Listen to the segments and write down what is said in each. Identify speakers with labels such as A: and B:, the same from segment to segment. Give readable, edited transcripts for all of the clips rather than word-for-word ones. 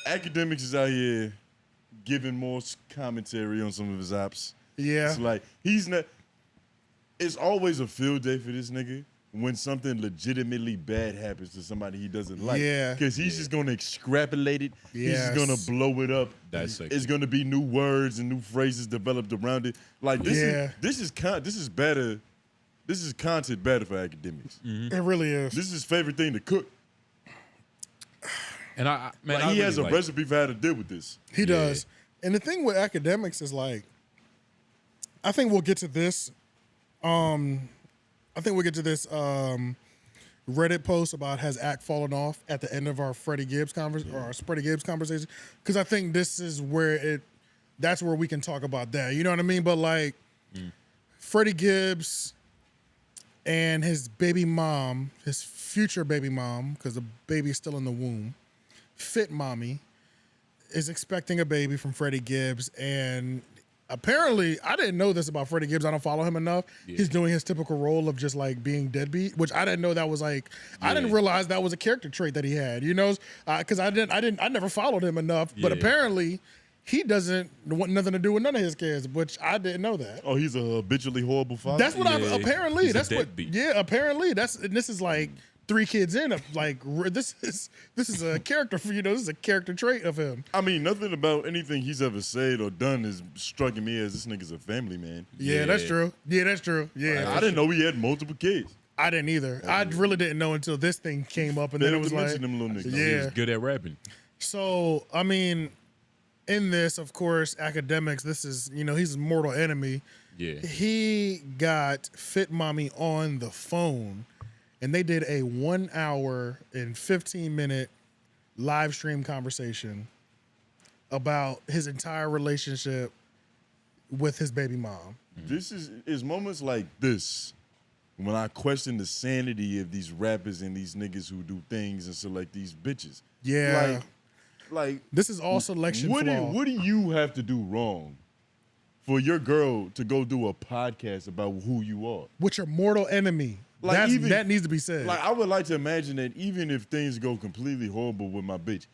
A: Akademiks is out here giving more commentary on some of his apps.
B: Yeah.
A: It's like he's not. It's always a field day for this nigga when something legitimately bad happens to somebody he doesn't like.
B: Yeah.
A: Because he's just gonna extrapolate it.
B: Yes.
A: He's just gonna blow it up.
C: That's sexy.
A: It's gonna be new words and new phrases developed around it. Like this is better. This is content better for Akademiks.
B: It really is.
A: This is his favorite thing to cook.
C: And
A: he has a recipe for how to deal with this.
B: He does. And the thing with Akademiks is like, I think we'll get to this. Reddit post about has Ak fallen off at the end of our Freddie Gibbs conversation, because I think this is where that's where we can talk about that. You know what I mean? But like, Freddie Gibbs and his baby mom, his future baby mom, because the baby's still in the womb, 𝙼𝙾𝚃𝚃, is expecting a baby from Freddie Gibbs, and apparently, I didn't know this about Freddie Gibbs. I don't follow him enough. Yeah. He's doing his typical role of just like being deadbeat, which I didn't know that was like. Yeah. I didn't realize that was a character trait that he had. You know, because I never followed him enough. Yeah. But apparently, he doesnn't want nothing to do with none of his kids, which I didn't know that.
A: Oh, he's a habitually horrible father.
B: That's what apparently. That's what. Yeah, apparently this is like 3 kids in. Like this is a character for this is a character trait of him.
A: I mean, nothing about anything he's ever said or done is striking me as this nigga's a family man.
B: Yeah, that's true. Yeah, that's true. Yeah,
A: I didn't know he had multiple kids.
B: I didn't either. I really didn't know until this thing came up, and then it was like,
A: them little niggas.
C: He was good at rapping.
B: So I mean, in this, of course, Akademiks. This is he's his mortal enemy.
C: Yeah,
B: he got 𝙼𝙾𝚃𝚃 on the phone. And they did a 1 hour and 15-minute live stream conversation about his entire relationship with his baby mom.
A: This is moments like this when I question the sanity of these rappers and these niggas who do things and select these bitches.
B: Yeah.
A: Like
B: this is all selection flaw.
A: What do you have to do wrong for your girl to go do a podcast about who you are?
B: With your mortal enemy. Like that needs to be said.
A: Like, I would like to imagine that even if things go completely horrible with my bitch,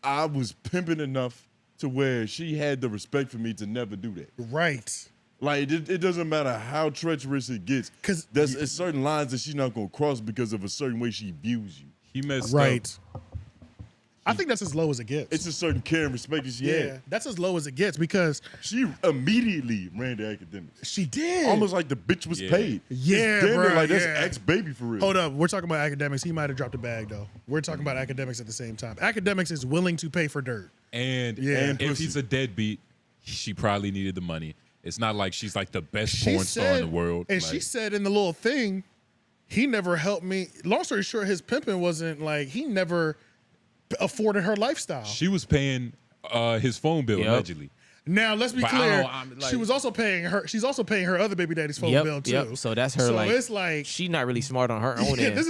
A: I was pimping enough to where she had the respect for me to never do that.
B: Right.
A: Like, it doesn't matter how treacherous it gets, because there's certain lines that she's not going to cross because of a certain way she views you.
C: He messed up.
B: I think that's as low as it gets.
A: It's a certain care and respect that she had.
B: Yeah, that's as low as it gets because
A: she immediately ran to Akademiks.
B: She did.
A: Almost like the bitch was paid.
B: Yeah,
A: bro. Like, that's ex-baby for real.
B: Hold up. We're talking about Akademiks. He might have dropped a bag, though. We're talking about Akademiks at the same time. Akademiks is willing to pay for dirt.
C: And if he's a deadbeat, she probably needed the money. It's not like she's like the best porn star in the world.
B: And she said in the little thing, he never helped me. Long story short, his pimping wasn't like, he never afforded her lifestyle.
C: She was paying his phone bill allegedly.
B: Now let's be clear. She was also paying her. She's also paying her other baby daddy's phone bill too.
D: Yep. So that's her.
B: So
D: like,
B: it's like
D: she's not really smart on her own end.
B: This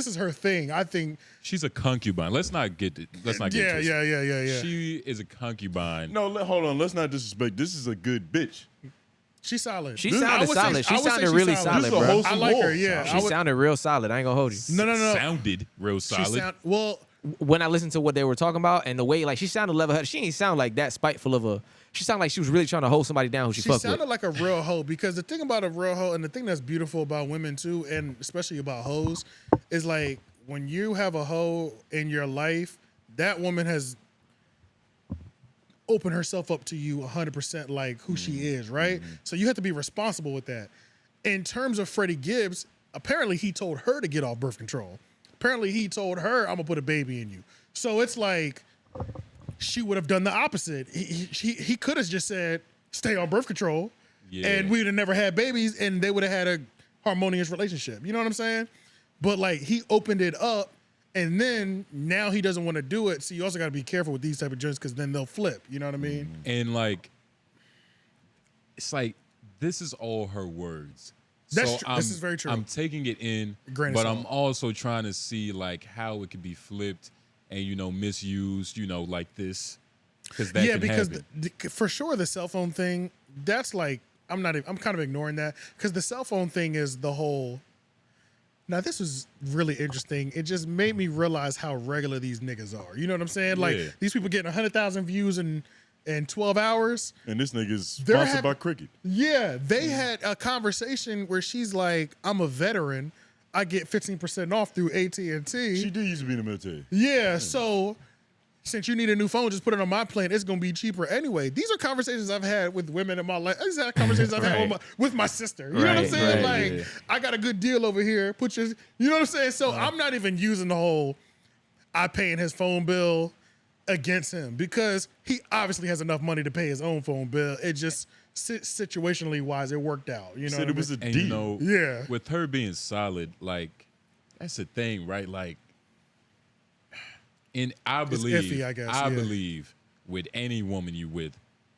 B: is her thing. I think
C: she's a concubine. Let's not get
B: yeah.
C: She is a concubine.
A: No, hold on. Let's not disrespect. This is a good bitch.
B: She's solid.
D: She sounded solid. She sounded really solid, bro.
B: I like her. Yeah,
D: she sounded real solid. I ain't gonna hold you.
B: No.
C: Sounded real solid.
B: Well,
D: when I listened to what they were talking about and the way like she sounded level-headed, she ain't sound like that spiteful of a. She sounded like she was really trying to hold somebody down who she fucked with.
B: She sounded like a real hoe, because the thing about a real hoe, and the thing that's beautiful about women too, and especially about hoes, is like when you have a hoe in your life, that woman has opened herself up to you 100% like who she is, right? So you have to be responsible with that. In terms of Freddie Gibbs, apparently he told her to get off birth control. Apparently he told her, I'm gonna put a baby in you. So it's like she would have done the opposite. He could have just said, stay on birth control, and we'd have never had babies, and they would have had a harmonious relationship. You know what I'm saying? But like he opened it up, and then now he doesn't want to do it. So you also got to be careful with these type of joints, because then they'll flip. You know what I mean?
C: And like, it's like this is all her words.
B: That's true. This is very true.
C: I'm taking it in, but I'm also trying to see like how it could be flipped and misused, like this, because that can happen.
B: For sure the cell phone thing, that's like I'm kind of ignoring that, because the cell phone thing is the whole Now, this was really interesting. It just made me realize how regular these niggas are. You know what I'm saying? Like,
C: Yeah.
B: these people getting 100,000 views in 12 hours.
A: And this nigga's sponsored by Cricket.
B: Yeah, they had a conversation where she's like, I'm a veteran. I get 15% off through AT&T.
A: She did used to be in the military.
B: Yeah, so since you need a new phone, just put it on my plan. It's going to be cheaper anyway. These are conversations I've had with women in my life. These are conversations I've had with my sister. You know what I'm saying? Like, I got a good deal over here. Put your, you know what I'm saying? So I'm not even using the whole I paying his phone bill against him because he obviously has enough money to pay his own phone bill. It just situationally wise, it worked out. You know,
A: Said it was a
C: And
A: deal.
C: you know,
B: Yeah.
C: with her being solid, like that's the thing, right? Like, and I believe,
B: iffy, I guess,
C: I
B: yeah.
C: believe with any woman you with,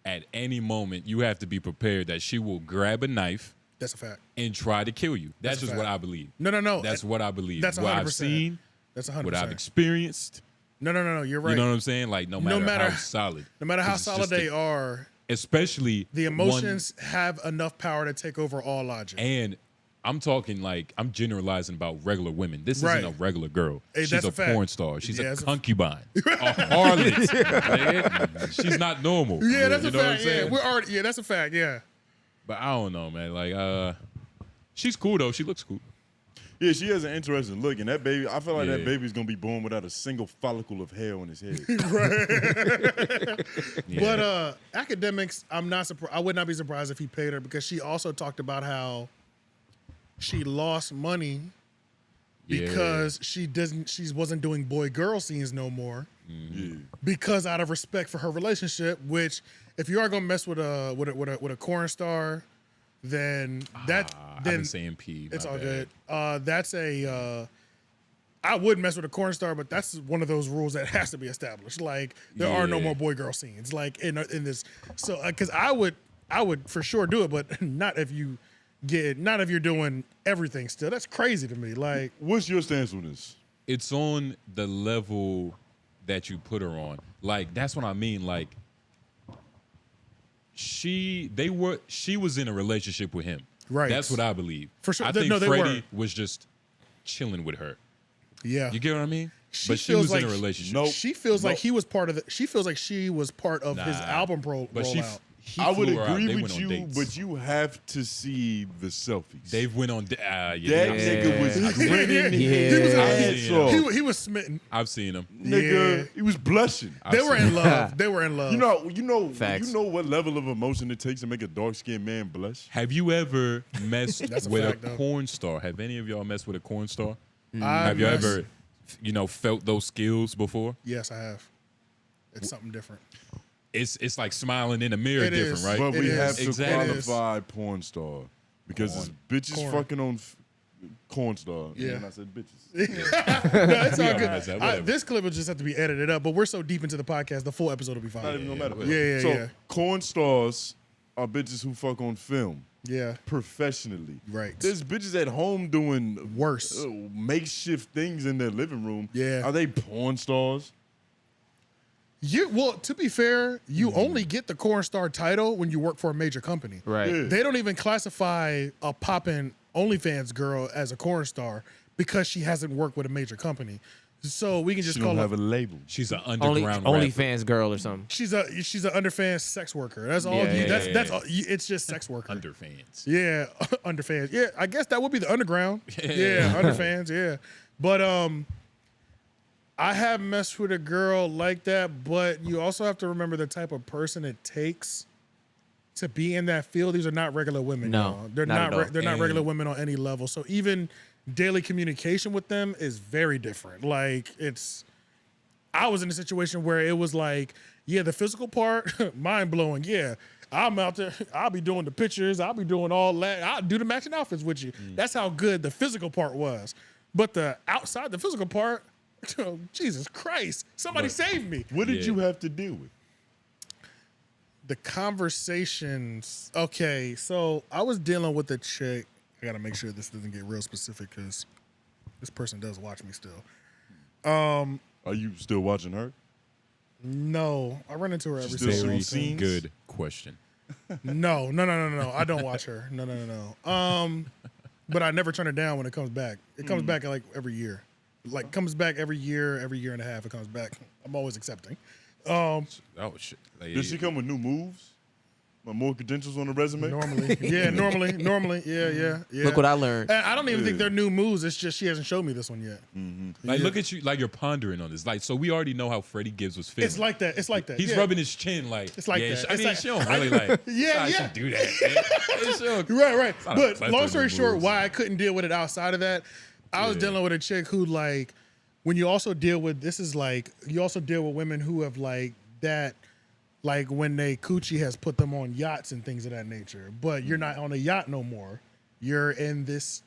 C: at any moment you have to be prepared that she will grab a knife
B: That's a fact.
C: and try to kill you. That's
B: a
C: just
B: fact.
C: what I believe.
B: No.
C: That's what I believe.
B: That's
C: what
B: 100%.
C: I've seen,
B: That's 100%.
C: what I've experienced.
B: No. You're right.
C: You know what I'm saying? Like no matter how solid,
B: No matter how
C: 'Cause it's
B: solid
C: just
B: they are,
C: especially
B: the emotions have enough power to take over all logic.
C: And I'm talking like I'm generalizing about regular women. This
B: Right.
C: isn't a regular girl.
B: Hey,
C: She's
B: that's
C: a
B: a fact.
C: porn star. She's
B: Yeah,
C: a
B: that's a-
C: concubine, a harlot. man. She's not normal.
B: Yeah, that's
C: you
B: a
C: know what I'm
B: fact. Yeah,
C: saying?
B: we're already. Yeah, that's a fact. Yeah.
C: But I don't know, man. Like, she's cool though. She looks cool.
A: Yeah, she has an interesting look, and that baby, I feel like that
C: Yeah.
A: baby's gonna be born without a single follicle of hair on his head.
C: Yeah.
B: But Akademiks, I'm not surprised. I would not be surprised if he paid her because she also talked about how she lost money because she wasn't doing boy-girl scenes no more.
A: Yeah.
B: Because out of respect for her relationship, which if you are gonna mess with a corn star, then
C: I've been saying P.
B: it's
C: my
B: all
C: bad.
B: good. That's a. I would mess with a corn star, but that's one of those rules that has to be established. Like there are no
C: Yeah.
B: more boy girl scenes. Like in this, so because I would for sure do it, but not if you're doing everything still. That's crazy to me. Like
A: What's your stance on this?
C: It's on the level that you put her on. Like that's what I mean. Like she was in a relationship with him.
B: Right.
C: That's what I believe.
B: For sure.
C: I
B: They-
C: think
B: no, they
C: Freddie
B: were.
C: was just chilling with her.
B: yeah,
C: You get what I mean? But she
B: feels
C: was in a
B: like-
C: relationship.
A: Nope.
B: she feels like
A: Nope.
B: he was part of the. She feels like she was part of his
C: Nah.
B: album
C: But
B: rollout.
C: he
A: I would
C: flew her out.
A: agree
C: They
A: with
C: went on
A: you,
C: dates.
A: but you have to see the selfies.
C: They went on.
A: that
C: Yeah,
A: nigga was
D: Yeah.
A: grinning
B: He
A: his
B: was-
A: ass
C: Yeah.
A: off.
B: he was smitten.
C: I've seen him.
A: Nigga,
B: Yeah.
A: he was blushing.
B: They
C: I've
B: were
C: seen
B: in love. They were in love.
A: You know
D: Facts.
A: what level of emotion it takes to make a dark-skinned man blush?
C: Have you ever messed
B: That's a
C: with
B: fact,
C: a
B: though.
C: porn star? Have any of y'all messed with a porn star?
B: I
C: Have you
B: messed-
C: ever, felt those skills before?
B: Yes, I have. It's something different.
C: It's like smiling in the mirror,
B: It
C: different,
B: is.
C: right?
A: But we
B: is.
A: have to
C: Exactly.
A: qualify porn star because it's bitches
B: Corn.
A: fucking on corn star.
B: Yeah.
A: And I said bitches.
B: No, it's all
C: Yeah,
B: good.
C: that's that, whatever.
B: This clip will just have to be edited up, but we're so deep into the podcast, the full episode will be
A: Not
B: fine.
A: even gonna matter.
B: Yeah,
A: so
B: yeah.
A: corn stars are bitches who fuck on film
B: Yeah,
A: professionally.
B: Right.
A: There's bitches at home doing
B: Worse.
A: makeshift things in their living room.
B: Yeah.
A: Are they porn stars?
B: well, to be fair, you only get the corn star title when you work for a major company.
D: Right.
A: Yeah.
B: They don't even classify a poppin' OnlyFans girl as a corn star because she hasn't worked with a major company. So we can just
A: She
B: call
A: don't
B: her.
A: have a label.
C: She's an
D: Only
C: underground rapper.
D: OnlyFans girl or something.
B: She's an underfans sex worker. That's all.
D: Yeah,
B: That's all. It's just sex worker.
C: Underfans.
B: Yeah, underfans. Yeah, I guess that would be the underground. Yeah, underfans. Yeah, but I have messed with a girl like that. But you also have to remember the type of person it takes to be in that field. These are not regular women.
D: No,
B: y'all. They're
D: not
B: not.
D: at all.
B: They're not
C: And-
B: regular women on any level. So even daily communication with them is very different. Like I was in a situation where it was like, yeah, the physical part, mind blowing. Yeah, I'm out there. I'll be doing the pictures. I'll be doing all that. I'll do the matching outfits with you. That's how good the physical part was. But the outside the physical part, oh, Jesus Christ, somebody save me.
A: What did
C: Yeah.
A: you have to deal with?
B: The conversations. Okay, so I was dealing with a chick. I gotta make sure this doesn't get real specific because this person does watch me still.
A: Are you still watching her?
B: No, I run into her every
A: still
B: so
A: shooting
B: often.
A: scenes?
C: Good question.
B: No. I don't watch her. No. but I never turn it down when it comes back. It comes back like every year. Like comes back every year and a half. It comes back. I'm always accepting.
C: Oh shit! Like,
A: Does she come with new moves? More credentials on the resume?
B: Normally, yeah.
D: Look what I learned.
B: And I don't even think they're new moves. It's just she hasn't showed me this one yet.
C: Like, look at you, like you're pondering on this. Like, so we already know how Freddie Gibbs was feeling.
B: It's like that. It's like that.
C: He's
B: yeah.
C: rubbing his chin, like
B: It's like
C: yeah,
B: that.
C: I
B: It's
C: mean,
B: like-
C: she don't really like.
B: Yeah,
C: she
B: yeah.
C: don't do that. Man.
B: Right.
C: not a
B: But
C: plethora
B: long
C: of
B: story short,
C: moves.
B: why I couldn't deal with it outside of that, I was
C: Yeah.
B: dealing with a chick who like, when you also deal with, this is like, you also deal with women who have like that, like when they coochie has put them on yachts and things of that nature, but you're not on a yacht no more. You're in this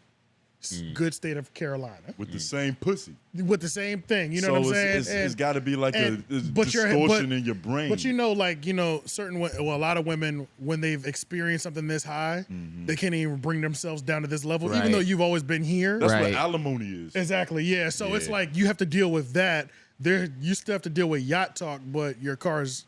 B: good state of Carolina
A: With the same pussy.
B: with the same thing. You know
A: So
B: what I'm saying?
A: it's got to be like a
B: but you're-
A: distortion
B: but-
A: in your brain.
B: But you know, like, you know, a lot of women, when they've experienced something this high, they can't even bring themselves down to this level, even
D: Right.
B: though you've always been here.
A: That's
D: Right.
A: what alimony is.
B: Exactly, yeah. So it's
C: Yeah.
B: like you have to deal with that. You still have to deal with yacht talk, but your car's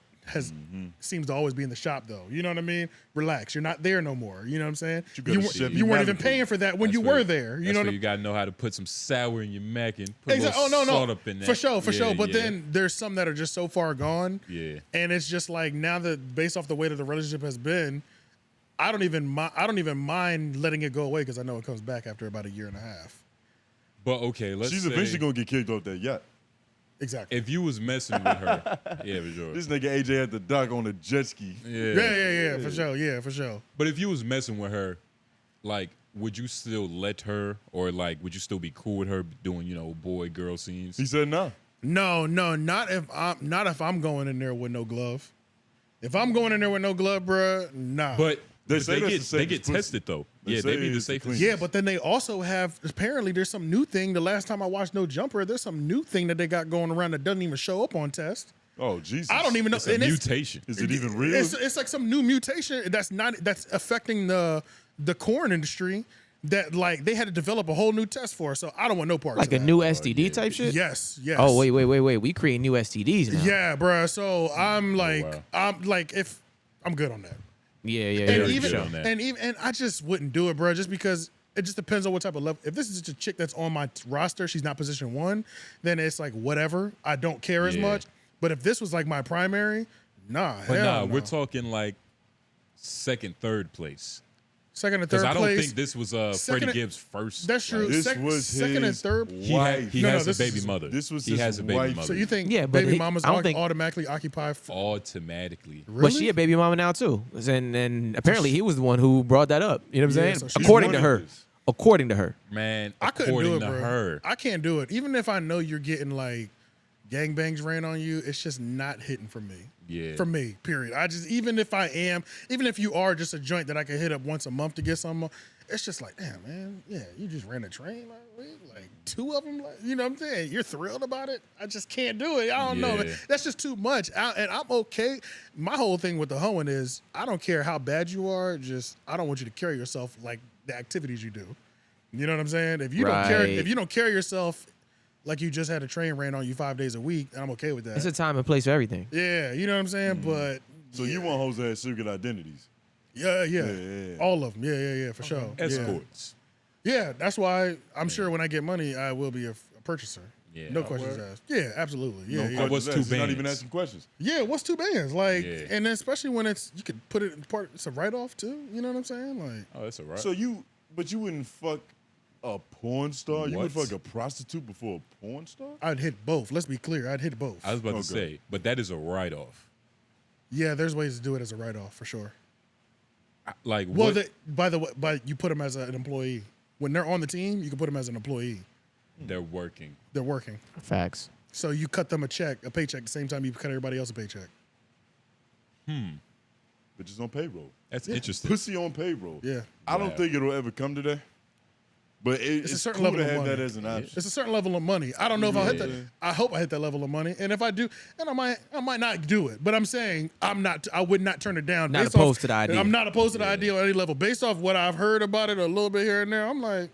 B: seems to always be in the shop though. You know what I mean? Relax. You're not there no more. You know what I'm saying?
A: You got a Chevy
B: You weren't even
A: Malibu.
B: paying for that when
C: That's
B: you
C: where-
B: were there. You
C: That's
B: know
C: where
B: what
C: you gotta know how to put some sour in your mac and put
B: Exactly.
C: a
B: Oh
C: little
B: no,
C: salt
B: no,
C: up in that.
B: for sure.
C: Yeah,
B: But
C: yeah.
B: then there's some that are just so far gone.
C: Yeah.
B: And it's just like now that based off the way that the relationship has been, I don't even mind letting it go away because I know it comes back after about a year and a half.
C: But okay, let's
A: She's
C: say
A: eventually going to get kicked off that yacht.
B: Exactly.
C: if you was messing with her, yeah, for sure.
A: This nigga AJ at the dock on a jet ski.
B: Yeah, for sure. Yeah, for sure.
C: But if you was messing with her, like, would you still let her, or like, would you still be cool with her doing, you know, boy girl scenes?
A: He said no.
B: No, not if I'm going in there with no glove. If I'm going in there with no glove, bruh, nah.
C: But
A: They say that's the
C: they get
A: safest pussy.
C: tested though.
A: They
C: Yeah,
A: say
C: they be the
A: it's the
C: safest.
A: cleanest.
B: yeah, but then they also have, apparently there's some new thing. The last time I watched No Jumper, there's some new thing that they got going around that doesn't even show up on test.
A: Oh, Jesus.
B: I don't even know.
C: It's a
B: and
C: mutation.
A: Is it even real?
B: It's like some new mutation that's affecting the corn industry that like they had to develop a whole new test for. So I don't want no parts
D: Like
B: of
D: a
B: that.
D: new STD type shit?
B: Yes.
D: Oh, wait. We create new STDs now.
B: Yeah, bruh. So I'm like,
C: wow.
B: I'm like, if I'm good on that.
D: Yeah.
B: And
C: Very
B: even
C: good on that.
B: and I just wouldn't do it, bro. Just because it just depends on what type of level. If this is just a chick that's on my roster, she's not position 1, then it's like whatever. I don't care as
C: Yeah.
B: much. But if this was like my primary, nah,
C: But
B: hell
C: nah,
B: no.
C: we're talking like second, third place.
B: Second and
C: Because
B: third
C: I don't
B: place.
C: think this was
B: Second
C: Freddie
B: and-
C: Gibbs' first.
B: That's true.
C: like,
A: This was
B: Second and
A: his
B: third.
C: he
A: wife.
C: he
B: No,
C: has a
B: this
C: baby
B: is-
C: mother.
A: this was
C: he
A: his
C: has a baby
A: wife.
C: mother.
B: So you think
D: Yeah, but
B: baby
D: it-
B: mamas
D: I don't think-
B: automatically occupy?
C: automatically.
D: But she a baby mama now too. And apparently he was the one who brought that up. You know what I'm
B: Yeah,
D: saying?
B: so she's
D: According to
A: running
D: her.
A: this.
D: According to her.
C: Man,
B: I couldn't do
C: according
B: it,
C: to
B: bro.
C: her.
B: I can't do it. Even if I know you're getting like gangbangs ran on you, it's just not hitting for me.
C: Yeah.
B: For me, period. I just even if you are just a joint that I can hit up once a month to get some, it's just like, damn, man, yeah, you just ran a train last week, like 2 of them, like, you know what I'm saying? You're thrilled about it. I just can't do it. I don't know, man.
C: Yeah.
B: That's just too much. And I'm okay. My whole thing with the hoeing is I don't care how bad you are. Just I don't want you to carry yourself like the activities you do. You know what I'm saying? If you don't carry yourself like you just had a train ran on you 5 days a week, I'm okay with that.
D: It's a time and place for everything.
B: Yeah, you know what I'm saying? But
A: So you want hoes that have secret identities?
B: yeah. All of them. Yeah, for sure.
C: Escorts.
B: Yeah, that's why I'm sure when I get money, I will be a purchaser.
C: Yeah.
B: No
C: Oh,
B: questions
A: word?
B: asked. Yeah, absolutely. Yeah,
A: No
B: yeah.
A: questions
C: What's
A: asked.
C: two
A: He's not even
C: bands?
A: asking questions.
B: Yeah, what's 2 bands? Like,
C: Yeah.
B: and especially when you could put it in part, it's a write-off too. You know what I'm saying? Like,
C: Oh, that's all right.
A: So you wouldn't fuck a porn star? You would
C: What?
A: fuck a prostitute before a porn star?
B: I'd hit both. Let's be clear. I'd hit both.
C: I was about
A: Okay.
C: to say, but that is a write-off.
B: Yeah, there's ways to do it as a write-off for sure.
C: Like,
B: Well,
C: what?
B: by the way, you put them as an employee. When they're on the team, you can put them as an employee.
C: They're working.
B: They're working.
D: Facts.
B: So you cut them a paycheck, the same time you cut everybody else a paycheck.
A: But just on payroll.
C: That's interesting.
A: Pussy on payroll.
B: Yeah.
A: I don't
C: Wow.
A: think it'll ever come to that. But it's
B: a certain
A: cool
B: level
A: to
B: of
A: have
B: money.
A: that as an option.
B: It's a certain level of money. I don't know if I'll hit
A: Yeah.
B: that. I hope I hit that level of money. And if I do, and I might not do it. But I'm saying I would not turn it down.
D: Not
B: based
D: opposed
B: off-
D: to the idea.
B: I'm not opposed to the idea on any level. Based off what I've heard about it a little bit here and there, I'm like,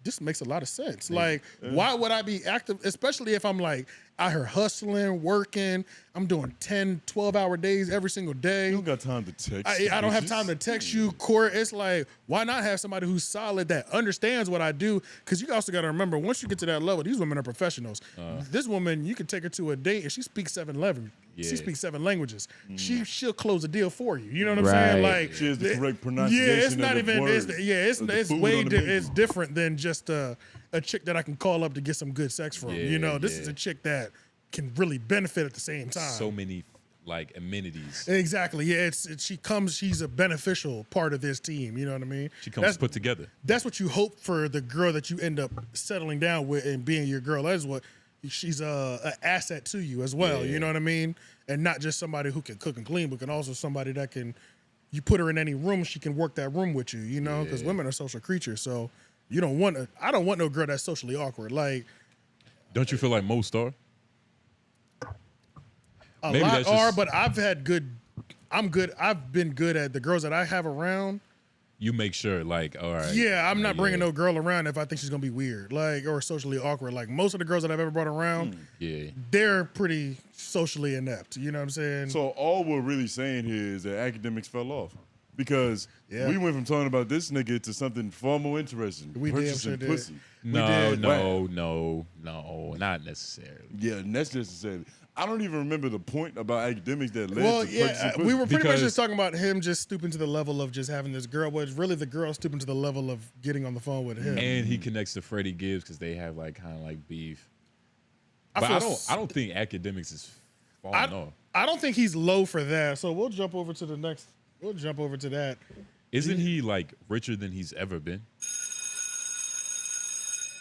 B: this makes a lot of sense. Like, why would I be active? Especially if I'm like, out here hustling, working. I'm doing 10, 12-hour days every single day.
A: You don't got time to text.
B: I don't have time to text you, Court. It's like, why not have somebody who's solid that understands what I do? Because you also got to remember, once you get to that level, these women are professionals. This woman, you can take her to a date and she speaks 7 languages. She speaks 7 languages. She'll close a deal for you. You know what I'm saying? Like,
A: she has the correct pronunciation.
B: Yeah, it's not
A: of the
B: even.
A: words,
B: It's way. It's different than just a chick that I can call up to get some good sex from. You know, this is a chick that can really benefit at the same time.
C: So many like amenities.
B: Exactly. Yeah, she's a beneficial part of this team. You know what I mean?
C: She comes put together.
B: That's what you hope for the girl that you end up settling down with and being your girl. That is what she's an asset to you as well. You know what I mean? And not just somebody who can cook and clean, but can also somebody that can. You put her in any room, she can work that room with you. You know, because women are social creatures. So you don't want. I don't want no girl that's socially awkward. Like,
C: don't you feel like most are?
B: A lot are, but I've had good. I'm good. I've been good at the girls that I have around.
C: You make sure, like, all right.
B: Yeah, I'm not bringing no girl around if I think she's gonna be weird, like, or socially awkward. Like most of the girls that I've ever brought around, they're pretty socially inept. You know what I'm saying?
A: So all we're really saying here is that academics fell off because we went from talking about this nigga to something far more interesting.
B: We
A: purchasing
B: did.
A: pussy.
C: No, not necessarily.
A: Yeah, that's necessarily. I don't even remember the point about academics that led to purchasing pussy.
B: We were pretty much just talking about him just stooping to the level of just having this girl, but it's really the girl stooping to the level of getting on the phone with him.
C: And he connects to Freddie Gibbs because they have like kind of like beef. But I don't think academics is falling off.
B: I don't think he's low for that. So we'll jump over to the next. We'll jump over to that.
C: Isn't he like richer than he's ever been?